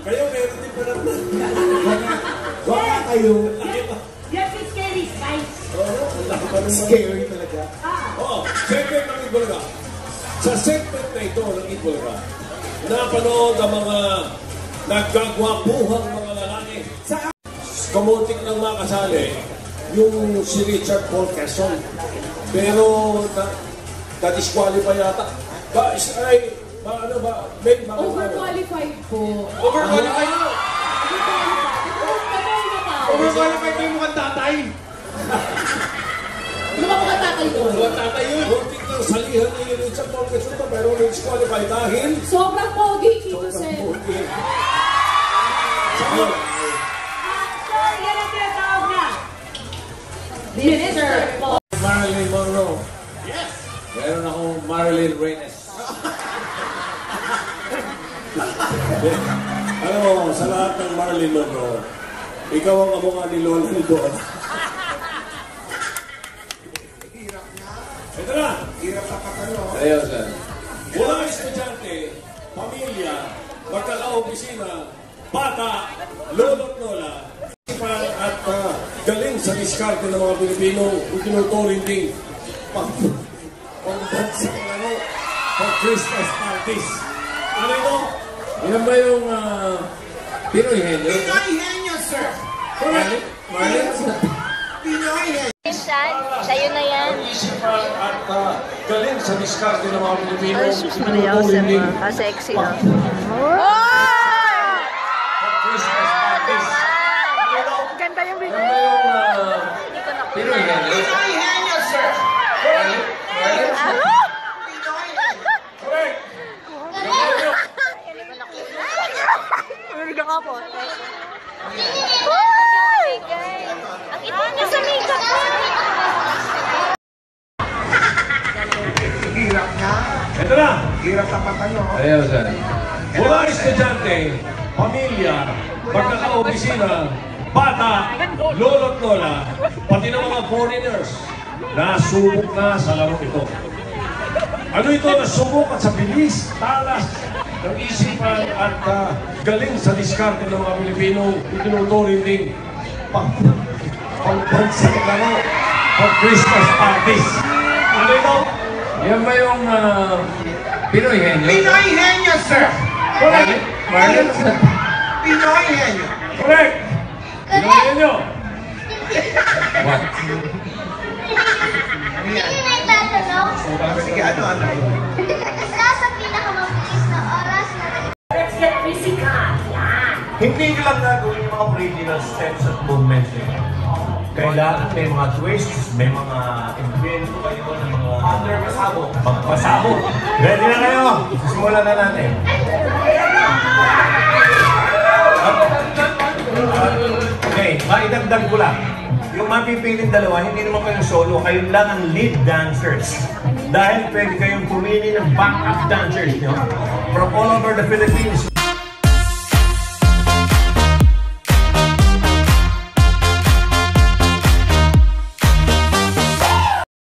Kayo meron din pa naman. Wala kayo. Yan si Scary Spice. Scary talaga. Oo, segment ng Itbulaga. Sa segment na ito ng Itbulaga, napanood ang mga nagkagwapuhang mga lalaki. Kamuntik ng makasali yung si Richard Paul Quezon. Pero na-disqualify yata. Guys, ano ba? Overqualified po. Overqualified mo? Overqualified mo yung mukhang tatay. Ano ba mukhang tatay ko? Mukhang tatay yun. Muntik ng salihan ni Richard Paul Quezon pero na-disqualify dahil sobrang pogi, Tito Sen. Saan? Sir, yan ang tinatawag na. Minister po. Marilyn Monroe. Yes. Meron akong Marilyn Reynes. Alam mo, sa lahat ng Marilyn Monroe, ikaw ang kamukha ni Lola ni Dora. Ito na! Hirap sa patalo. Ayaw sir. Mula estudyante, pamilya, magkaka-opisina, bata, lolo't lola, at galing sa diskarte ng mga Pilipino, itinuturing din pang-bansang laro for Christmas parties. Ano ito? Yan ba yung Pinoy Henyo? Pinoy Henyo, sir. Marlon? Pinoy Henyo. Sa'yo na yan. At galing sa diskarte ng mga Pilipino, Ay, sus Maria Jose mo. Sexy na. Christmas parties. Ganda yung video. Yan ba yung Pinoy Henyo? Pinoy Henyo, sir. Correct! Umiga ka po. Oh my God! Ang ito niya sa makeup mo. Hirap na. Ito na! Hirap sa patalo. Ayaw sir. Mula estudyante, pamilya, magkaka-opisina, bata, lolo't lola, pati ng mga foreigners, nasubok na sa laro ito. Ano ito? Nasubok at sa bilis, talas, ng isipan at galing sa diskarte ng mga Pilipino, itinuturing din pang-bansang laro for Christmas parties. Ano ito? Yan ba yung Pinoy Henyo? Pinoy Henyo, sir. Correct! Marlon? Pinoy Henyo. Correct! Pinoy Henyo! What? Hindi na itatanong. Sige, ano? Isa sa pinakamabilis na oras na Let's get physical. Yan. Hindi lang gagawin yung mga original steps at movements nila. Kailangan may mga twists, may mga invento kayo ng mga magpasabog. Ready na kayo? Simulan na natin. Okay, maidagdag ko lang. Yung mapipiling dalawa, hindi naman kayo solo, kayo lang ang lead dancers. Dahil pwede kayong pumili ng backup dancers nyo from all over the Philippines.